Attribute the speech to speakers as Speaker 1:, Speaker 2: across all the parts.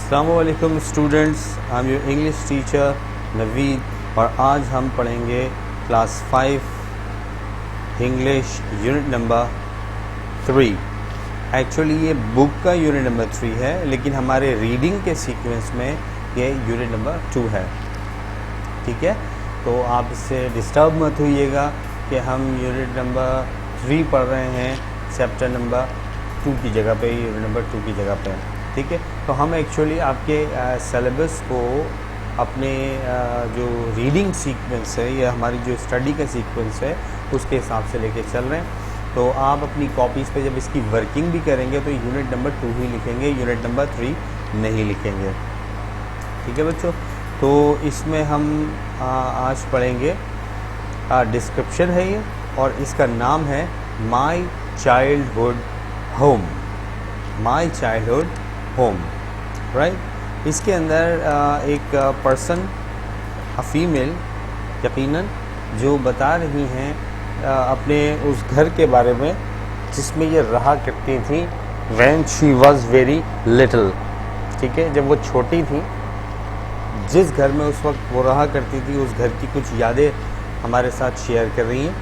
Speaker 1: अस्सलामुअलैकुम students, I am your English teacher Naveed और आज हम पढ़ेंगे class 5 English unit number 3। Actually ये बुक का यूनिट नंबर 3 है, लेकिन हमारे रीडिंग के सीक्वेंस में ये यूनिट नंबर 2 है। ठीक है, तो आप इससे डिस्टर्ब मत होइएगा कि हम यूनिट नंबर 3 पढ़ रहे हैं चैप्टर नंबर 2 की जगह पे, यूनिट नंबर 2 की जगह पे। ठीक है, तो हम एक्चुअली आपके सिलेबस को अपने जो रीडिंग सीक्वेंस है या हमारी जो स्टडी का सीक्वेंस है उसके हिसाब से लेके चल रहे हैं। तो आप अपनी कॉपीज़ पे जब इसकी वर्किंग भी करेंगे तो यूनिट नंबर 2 ही लिखेंगे, यूनिट नंबर 3 नहीं लिखेंगे। ठीक है बच्चों, तो इसमें हम आज पढ़ेंगे डिस्क्रिप्शन है ये, और इसका नाम है माई चाइल्डहुड होम। माई चाइल्डहुड होम, राइट। इसके अंदर एक पर्सन, फीमेल यकीनन, जो बता रही हैं अपने उस घर के बारे में जिसमें ये रहा करती थी when she was very little. ठीक है, जब वो छोटी थी, जिस घर में उस वक्त वो रहा करती थी उस घर की कुछ यादें हमारे साथ शेयर कर रही हैं।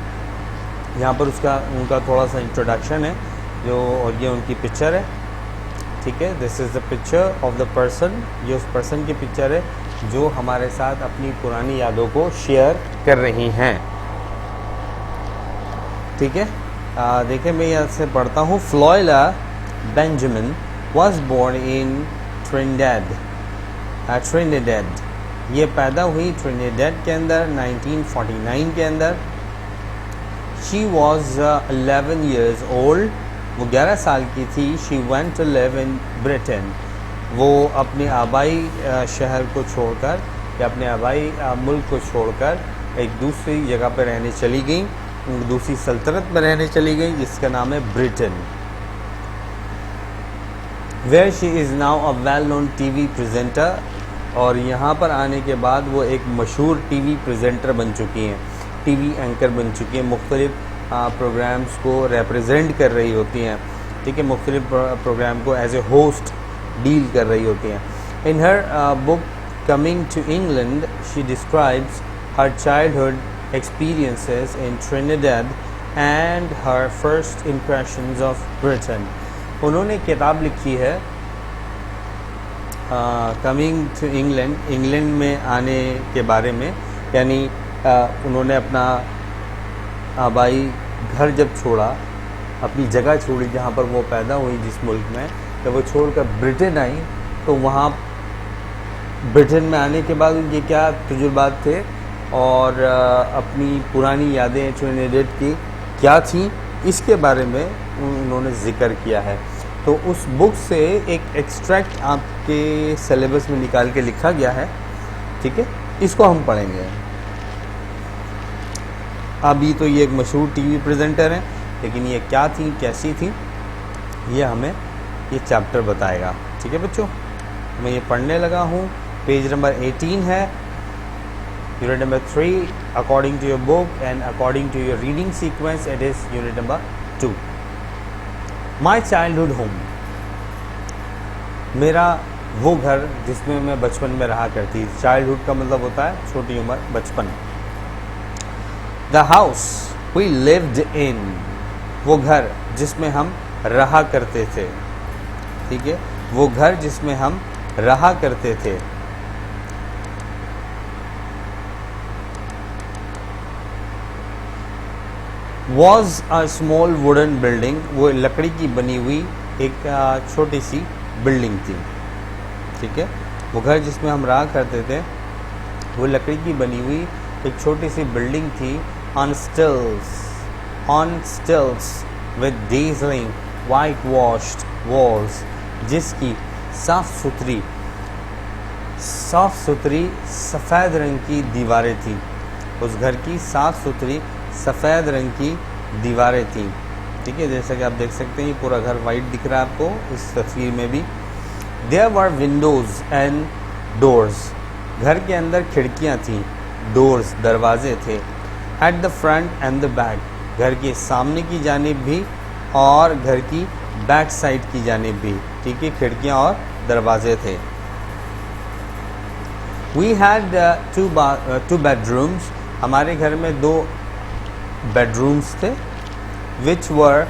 Speaker 1: यहाँ पर उनका थोड़ा सा इंट्रोडक्शन है जो, और ये उनकी पिक्चर है। ठीक है, this is the picture of the person. ये उस पर्सन की पिक्चर है जो हमारे साथ अपनी पुरानी यादों को शेयर कर रही हैं। ठीक है, देखिए मैं यहाँ से पढ़ता हूँ। Floella Benjamin was born in Trinidad. ये पैदा हुई ट्रिनिडेड के अंदर 1949 के अंदर। She was 11 years old। वो 11 साल की थी। She went to live in Britain. वो अपने आबाई शहर को छोड़कर या अपने आबाई मुल्क को छोड़कर एक दूसरी जगह पर रहने चली गई, दूसरी सल्तनत में रहने चली गई जिसका नाम है Britain. Where she is now a well known TV presenter. और यहाँ पर आने के बाद वो एक मशहूर टीवी प्रेजेंटर बन चुकी हैं, टीवी एंकर बन चुकी हैं। मुख्तलिफ प्रोग्राम्स को रिप्रेजेंट कर रही होती हैं। ठीक है, मुख्तलिफ प्रोग्राम को एज ए होस्ट डील कर रही होती हैं। In her book coming to England she describes her childhood experiences in Trinidad and her first impressions of Britain. उन्होंने किताब लिखी है कमिंग टू इंग्लैंड, इंग्लैंड में आने के बारे में। यानी उन्होंने अपना आबाई घर जब छोड़ा, अपनी जगह छोड़ी जहाँ पर वो पैदा हुई, जिस मुल्क में, जब वो छोड़कर ब्रिटेन आई, तो वहाँ ब्रिटेन में आने के बाद उनके क्या तजुर्बात थे और अपनी पुरानी यादें ट्रिनिडेड की क्या थी, इसके बारे में उन्होंने ज़िक्र किया है। तो उस बुक से एक एक्सट्रैक्ट आपके सिलेबस में निकाल के लिखा गया है। ठीक है, इसको हम पढ़ेंगे। अभी तो ये एक मशहूर टीवी प्रेजेंटर हैं, लेकिन ये क्या थी, कैसी थी, ये हमें ये चैप्टर बताएगा। ठीक है बच्चों, मैं ये पढ़ने लगा हूँ। पेज नंबर 18 है, unit number 3। According to your book and according to your reading sequence it is unit number 2। My childhood home, मेरा वो घर जिसमें मैं बचपन में रहा करती। चाइल्डहुड का मतलब होता है छोटी उम्र, बचपन। The house we lived in, वो घर जिसमें हम रहा करते थे। ठीक है, वो घर जिसमें हम रहा करते थे। Was a small wooden building, वो लकड़ी की बनी हुई एक छोटी सी बिल्डिंग थी। ठीक है, वो घर जिसमें हम रहा करते थे वो लकड़ी की बनी हुई एक छोटी सी बिल्डिंग थी। on stilts with dazzling whitewashed walls, जिसकी साफ सुथरी सफ़ेद रंग की दीवारें थी। उस घर की साफ सुथरी सफ़ेद रंग की दीवारें थी। ठीक है, जैसा कि आप देख सकते हैं ये पूरा घर वाइट दिख रहा है आपको इस तस्वीर में भी। There were windows and doors, घर के अंदर खिड़कियाँ थीं, डोर्स दरवाजे थे। At the front end the back, घर के सामने की जानिब भी और घर की बैक साइड की जानिब भी। ठीक है, खिड़कियाँ और दरवाजे थे। We had two bedrooms. हमारे घर में 2 bedrooms थे. Which were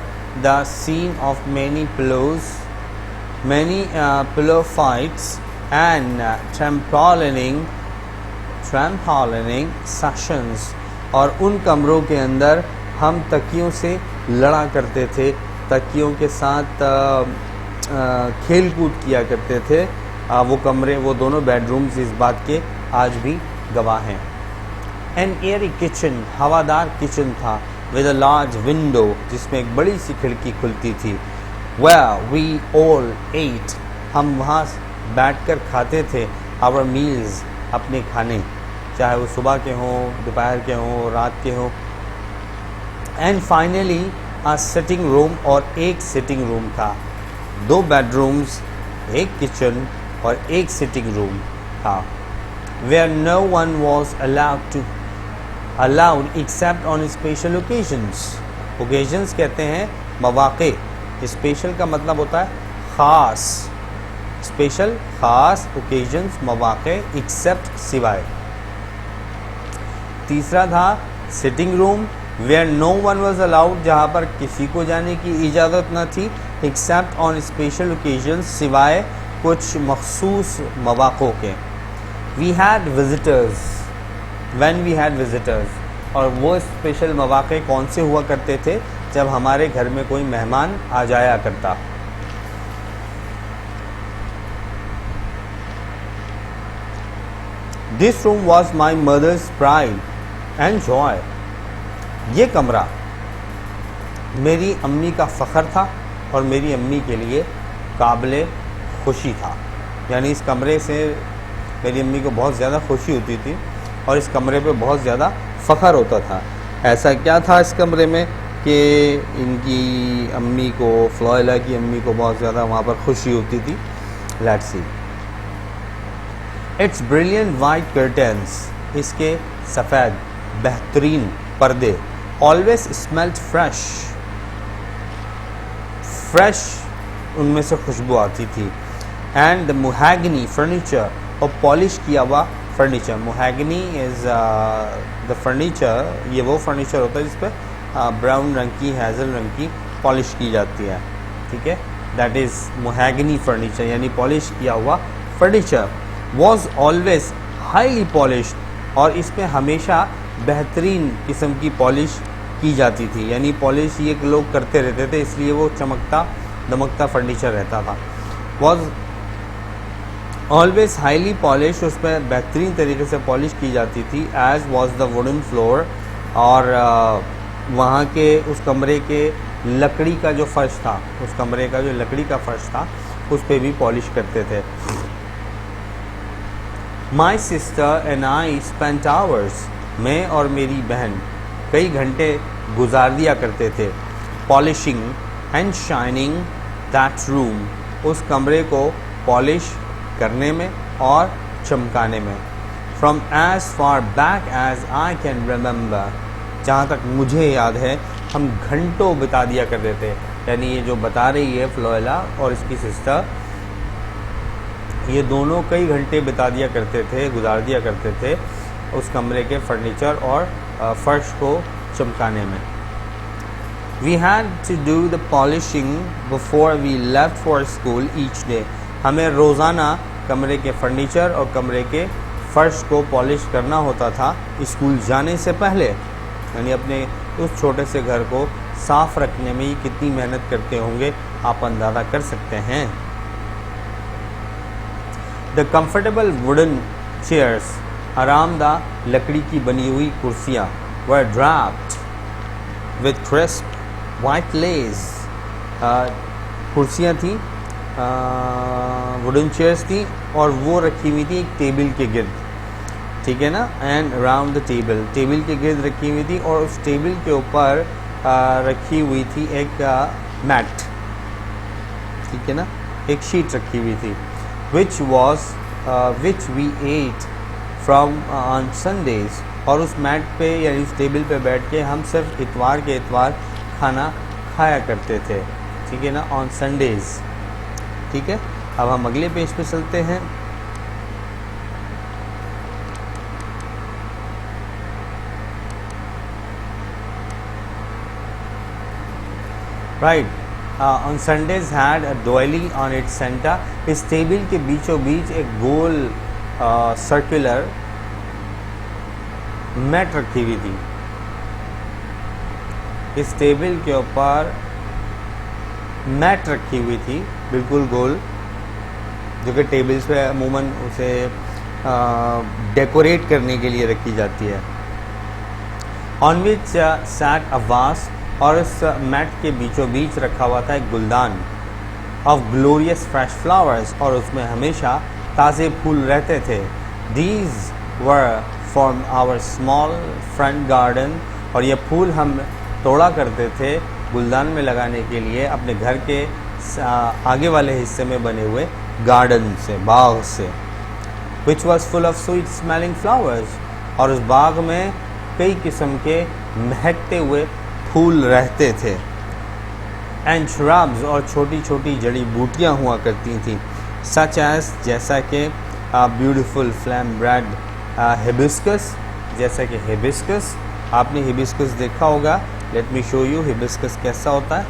Speaker 1: the scene of many pillows, many pillow fights and trampolining sessions. और उन कमरों के अंदर हम तकियों से लड़ा करते थे, तकियों के साथ खेल कूद किया करते थे. वो दोनों बेडरूम्स इस बात के आज भी गवाह हैं. एन एयरी किचन, हवादार किचन था. विद अ लार्ज विंडो, जिसमें एक बड़ी सी खिड़की खुलती थी. वेयर वी ऑल एट, हम वहाँ बैठकर खाते थे. आवर मील्स, अपने खाने, चाहे वो सुबह के हों, दोपहर के हों, रात के हों. And finally a sitting room, और एक सिटिंग रूम था. 2 बेडरूम्स, एक किचन और एक सिटिंग रूम था. Where no one was allowed except on special occasions. Occasions कहते हैं मौक़े. स्पेशल का मतलब होता है ख़ास. स्पेशल ख़ास, ओकेजन्स मौक़े, एक्सेप्ट सिवाय. तीसरा था sitting room. Where no one was allowed, जहाँ पर किसी को जाने की इजाज़त न थी. एक्सेप्ट ऑन स्पेशल ओकेजन्स, सिवाय कुछ मखसूस मौक़ों के. We had visitors, when we had visitors, और वो स्पेशल मौक़े कौन से हुआ करते थे? जब हमारे घर में कोई मेहमान आ जाया करता. This room was my mother's pride and joy. ये कमरा मेरी अम्मी का फ़ख्र था और मेरी अम्मी के लिए काबिल खुशी था. यानी इस कमरे से मेरी अम्मी को बहुत ज़्यादा खुशी होती थी और इस कमरे पे बहुत ज़्यादा फ़ख्र होता था. ऐसा क्या था इस कमरे में कि इनकी अम्मी को, फ्लोएला की अम्मी को बहुत ज़्यादा वहाँ पर खुशी होती थी. Let's see. It's brilliant white curtains, इसके सफ़ेद बेहतरीन पर्दे. ऑलवेज स्मेल्ड फ्रेश, उनमें से खुशबू आती थी. एंड द मुहागनी फर्नीचर, और पॉलिश किया हुआ फर्नीचर. मुहागनी इज़ द फर्नीचर, ये वो फर्नीचर होता है जिस पर ब्राउन रंग की, हैज़ल रंग की पॉलिश की जाती है. ठीक है, दैट इज़ मुहागनी फर्नीचर, यानी पॉलिश किया हुआ furniture. Was always highly polished, और इसमें हमेशा बेहतरीन किस्म की पॉलिश की जाती थी. यानी पॉलिश ये लोग करते रहते थे, इसलिए वो चमकता दमकता फर्नीचर रहता था. वॉज ऑलवेज हाईली पॉलिश, उस पर बेहतरीन तरीके से पॉलिश की जाती थी. As was the wooden floor, और वहाँ के उस कमरे के लकड़ी का जो फर्श था, उस कमरे का जो लकड़ी का फर्श था, उस पर भी पॉलिश करते थे. My sister and I spent hours, मैं और मेरी बहन कई घंटे गुजार दिया करते थे. Polishing and shining that room, उस कमरे को पॉलिश करने में और चमकाने में. From as far back as I can remember, जहाँ तक मुझे याद है हम घंटों बिता दिया करते थे. यानी ये जो बता रही है फ्लोएला और इसकी सिस्टर, ये दोनों कई घंटे बिता दिया करते थे, गुजार दिया करते थे उस कमरे के फर्नीचर और फर्श को चमकाने में. We had to do the polishing before we left for school each day, हमें रोज़ाना कमरे के फर्नीचर और कमरे के फ़र्श को पॉलिश करना होता था स्कूल जाने से पहले. यानी अपने उस छोटे से घर को साफ़ रखने में ही कितनी मेहनत करते होंगे, आप अंदाज़ा कर सकते हैं. द कंफर्टेबल वुडन चेयर्स, आरामदाह लकड़ी की बनी हुई कुर्सियाँ. Were draped with crisp white lace, कुर्सियाँ थी, वुडन चेयर्स थी, और वो रखी हुई थी एक टेबल के गिर्द. ठीक है ना. And around the table, table के गिर्द रखी हुई थी, और उस टेबल के ऊपर रखी हुई थी एक मैट. ठीक है ना, एक शीट रखी हुई थी. Which we ate from on Sundays, और उस मैट पे यानी उस टेबल पे बैठ के हम सिर्फ इतवार के इतवार खाना खाया करते थे. ठीक है ना, ऑन संडेज. ठीक है, अब हम अगले पेज पे चलते हैं. Right. On Sundays had a doily on its centre. इस टेबल के बीचों बीच एक गोल सर्कुलर मैट रखी हुई थी. इस टेबल के ऊपर मैट रखी हुई थी बिल्कुल गोल, जो कि टेबल्स पे अमूमन उसे डेकोरेट करने के लिए रखी जाती है. ऑन विच सैट अ वास. और इस मैट के बीचों बीच रखा हुआ था एक गुलदान ऑफ ग्लोरियस फ्रेश फ्लावर्स, और उसमें हमेशा ताज़े फूल रहते थे. These were from our small front garden. और ये फूल हम तोड़ा करते थे गुलदान में लगाने के लिए अपने घर के आगे वाले हिस्से में बने हुए गार्डन से, बाग से. Which was full of sweet smelling flowers. और उस बाग में कई किस्म के महकते हुए फूल रहते थे. And shrubs. और छोटी छोटी जड़ी बूटियाँ हुआ करती थीं. सच एज जैसा कि ब्यूटीफुल फ्लैम ब्रेड हिबिस्कस. जैसा कि हिबिस्कस, आपने हिबिस्कस देखा होगा. Let me show you hibiscus कैसा होता है.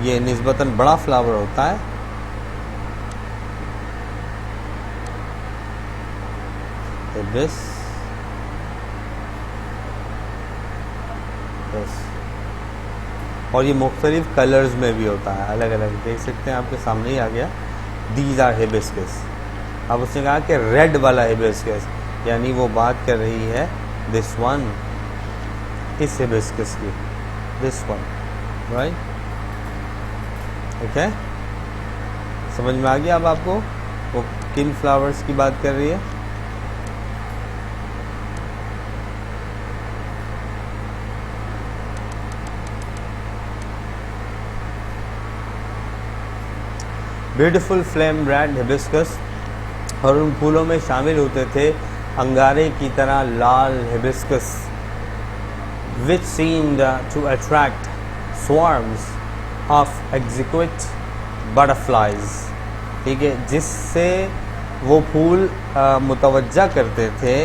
Speaker 1: ये निस्बतन बड़ा फ्लावर होता है. हिबिस्कस. और ये मुख्तलिफ कलर्स में भी होता है, अलग अलग. देख सकते हैं, आपके सामने ही आ गया. These are hibiscus. अब उसने कहा कि रेड वाला हिबिस्कस, यानी वो बात कर रही है दिस वन, इस हिबिस्कस की, दिस वन, राइट. ओके, समझ में आ गया अब आपको वो किन फ्लावर्स की बात कर रही है. Beautiful flame red hibiscus. और उन फूलों में शामिल होते थे अंगारे की तरह लाल hibiscus, which seemed to attract swarms of exquisite butterflies. ठीक है, जिससे वो फूल मुतवज्जा करते थे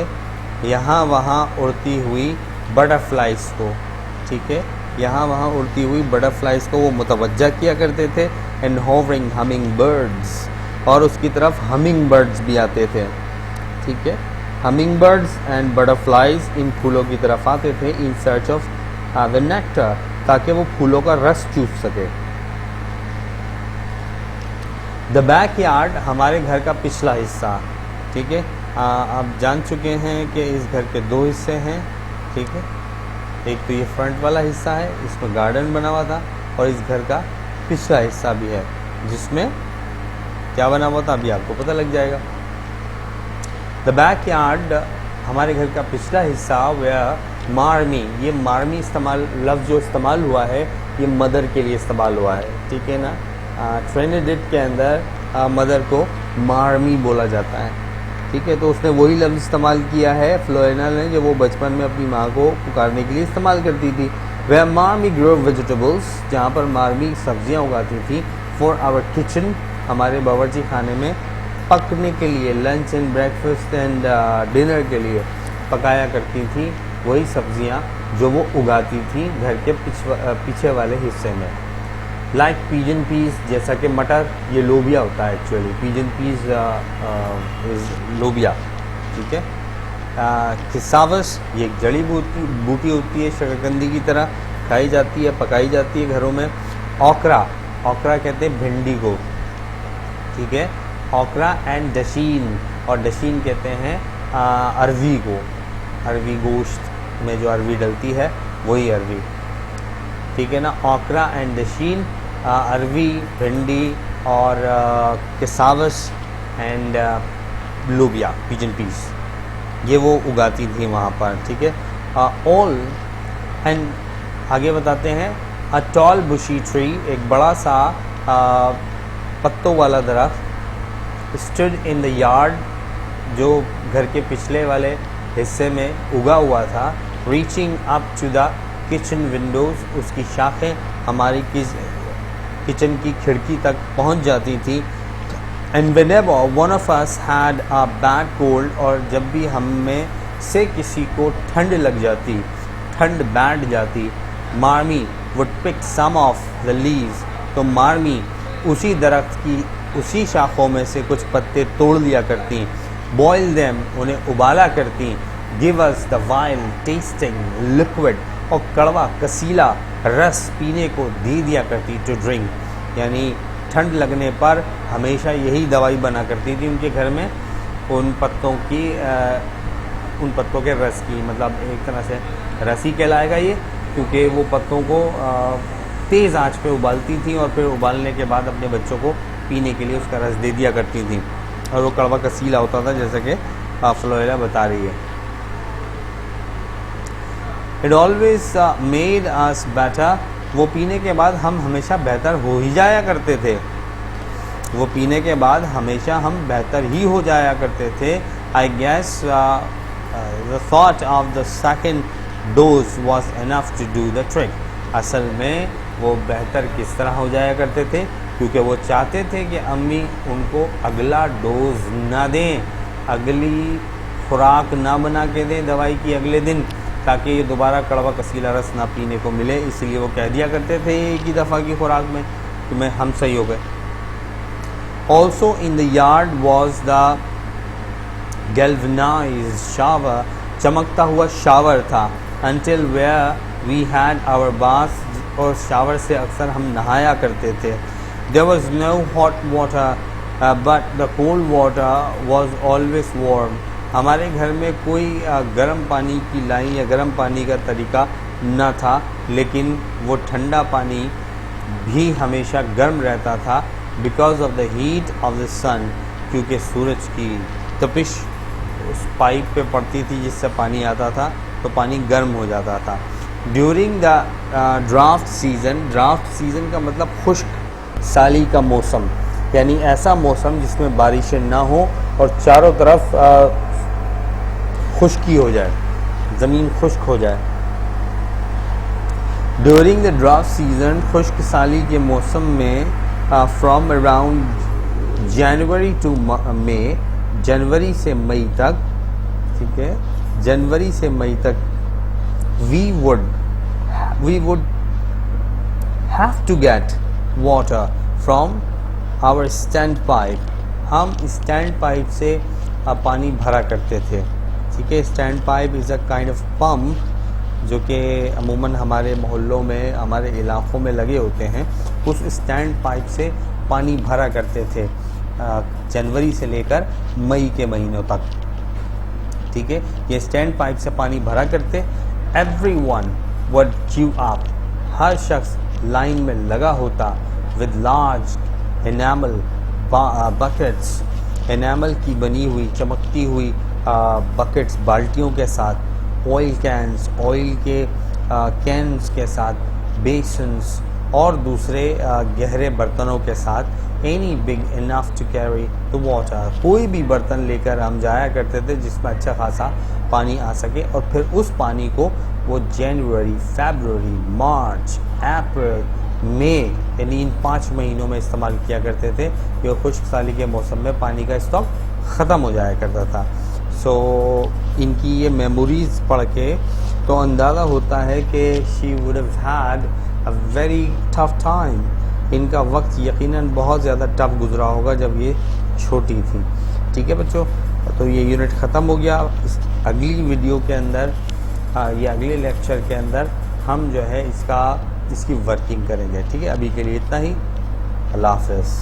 Speaker 1: यहाँ वहाँ उड़ती हुई बटरफ्लाइज को. ठीक है, यहाँ वहाँ उड़ती हुई बटरफ्लाइज को वो मुतवज्जा किया करते थे. And hovering humming birds. और उसकी तरफ हमिंग बर्ड्स भी आते थे. ठीक है, humming birds and butterflies in फूलों की तरफ आते थे in search of the nectar, ताकि वो फूलों का रस चूस सके. द बैक यार्ड, हमारे घर का पिछला हिस्सा. ठीक है, आप जान चुके हैं कि इस घर के दो हिस्से हैं. ठीक है, एक तो ये फ्रंट वाला हिस्सा है, इसमें गार्डन बना हुआ था, और इस घर का पिछला हिस्सा भी है जिसमें क्या बना हुआ था अभी आपको पता लग जाएगा. द बैक यार्ड, हमारे घर का पिछला हिस्सा. वह मार्मी, ये मार्मी इस्तेमाल, लफ्ज़ जो इस्तेमाल हुआ है ये मदर के लिए इस्तेमाल हुआ है. ठीक है ना. ट्रिनिडेड के अंदर मदर को मार्मी बोला जाता है. ठीक है, तो उसने वही लफ्ज़ इस्तेमाल किया है फ्लोरेना ने, जो वो बचपन में अपनी माँ को पुकारने के लिए इस्तेमाल करती थी. वह मार्मी ग्रो वेजिटेबल्स, जहाँ पर मार्मी सब्जियाँ उगाती थी. फॉर आवर किचन, हमारे बावर्ची खाने में पकने के लिए, lunch and breakfast and dinner के लिए पकाया करती थी वही सब्जियाँ जो वो उगाती थी घर के पीछे वाले हिस्से में. लाइक पीजन पीस, जैसा कि मटर, ये लोबिया होता है एक्चुअली. पीजन पीस इज लोबिया. ठीक है. किसावस, ये एक जड़ी बूटी होती है, शकरकंदी की तरह, खाई जाती है, पकाई जाती है घरों में. ओकरा, ओकरा कहते हैं भिंडी को. ठीक है, ओकरा. एंड डशीन, और डशीन कहते हैं अरवी को. अरवी गोश्त में जो अरवी डलती है वही अरवी. ठीक है ना. ओकरा एंड डशीन, अरवी, भिंडी, और किसावस एंड लोबिया, पिजन पीस, ये वो उगाती थी वहाँ पर. ठीक है. ऑल एंड आगे बताते हैं अ टॉल बुशी ट्री, एक बड़ा सा पत्तों वाला दरख्त. स्टूड इन द यार्ड, जो घर के पिछले वाले हिस्से में उगा हुआ था. Reaching up to the kitchen windows, उसकी शाखें हमारी किचन की खिड़की तक पहुंच जाती थी. And whenever one of us had a bad cold, और जब भी हम में से किसी को ठंड लग जाती, ठंड बैठ जाती, Marmie would pick some of the leaves, तो मार्मी उसी दरख्त की उसी शाखों में से कुछ पत्ते तोड़ लिया करती, बॉयल देम उन्हें उबाला करती, give us the while testing liquid, और कड़वा कसीला रस पीने को दे दिया करती, टू ड्रिंक, यानी ठंड लगने पर हमेशा यही दवाई बना करती थी उनके घर में, उन पत्तों के रस की, मतलब एक तरह से रस ही कहलाएगा ये, क्योंकि वो पत्तों को तेज़ आंच पे उबालती थी और फिर उबालने के बाद अपने बच्चों को पीने के लिए उसका रस दे दिया करती थी, और वो कड़वा कसीला होता था, जैसे कि फ्लोरेला बता रही है। It always made us better, वो पीने के बाद हम हमेशा बेहतर हो ही जाया करते थे, वो पीने के बाद हमेशा हम बेहतर ही हो जाया करते थे। I guess the thought of the second dose was enough to do the trick, असल में वो बेहतर किस तरह हो जाया करते थे, क्योंकि वो चाहते थे कि अम्मी उनको अगला डोज ना दें, अगली खुराक ना बना के दें दवाई की अगले दिन, ताकि ये दोबारा कड़वा कसीला रस ना पीने को मिले, इसलिए वो कह दिया करते थे एक ही दफ़ा की खुराक में कि मैं हम सही हो गए। Also in the yard was the galvanised shower, चमकता हुआ शावर था, until where we had our bath, और शावर से अक्सर हम नहाया करते थे। There was no hot water but the cold water was always warm, हमारे घर में कोई गर्म पानी की लाइन या गर्म पानी का तरीका न था, लेकिन वो ठंडा पानी भी हमेशा गर्म रहता था, because of the heat of the sun, क्योंकि सूरज की तपिश उस पाइप पे पड़ती थी जिससे पानी आता था, तो पानी गर्म हो जाता था। During the draft season, draft season का मतलब खुश्क साली का मौसम, यानी ऐसा मौसम जिसमें बारिशें ना हो और चारों तरफ खुश्की हो जाए, ज़मीन खुश्क हो जाए। ड्यूरिंग द ड्राफ्ट सीज़न, खुश्क साली के मौसम में from around January to May, जनवरी से मई तक, ठीक है, जनवरी से मई तक, we would have to get water from our stand pipe, हम स्टैंड पाइप से पानी भरा करते थे, ठीक है। Stand pipe is a kind of pump जो कि अमूमन हमारे मोहल्लों में, हमारे इलाक़ों में लगे होते हैं, उस स्टैंड पाइप से पानी भरा करते थे जनवरी से लेकर मई के महीनों तक, ठीक है। ये स्टैंड पाइप से पानी भरा करते। एवरीवन वुड क्यू अप, हर शख्स लाइन में लगा होता, with large enamel buckets, enamel की बनी हुई चमकती हुई बकेट्स, बाल्टियों के साथ, ऑयल कैंस, ऑयल के कैंस के साथ, बेसन्स और दूसरे गहरे बर्तनों के साथ, any big enough to carry the water, कोई भी बर्तन लेकर हम जाया करते थे जिसमें अच्छा खासा पानी आ सके, और फिर उस पानी को वो जनवरी, फरवरी, मार्च, अप्रैल, मई, यानी इन 5 महीनों में इस्तेमाल किया करते थे। ये खुश्क साली के मौसम में पानी का स्टॉक ख़त्म हो जाया करता था। सो इनकी ये मेमोरीज़ पढ़ के तो अंदाज़ा होता है कि she would have had a very tough time, इनका वक्त यकीनन बहुत ज़्यादा टफ गुजरा होगा जब ये छोटी थी, ठीक है बच्चों। तो ये यूनिट ख़त्म हो गया। इस अगली वीडियो के अंदर या अगले लेक्चर के अंदर हम जो है इसकी वर्किंग करेंगे, ठीक है। अभी के लिए इतना ही, अल्लाह हाफ़िज़।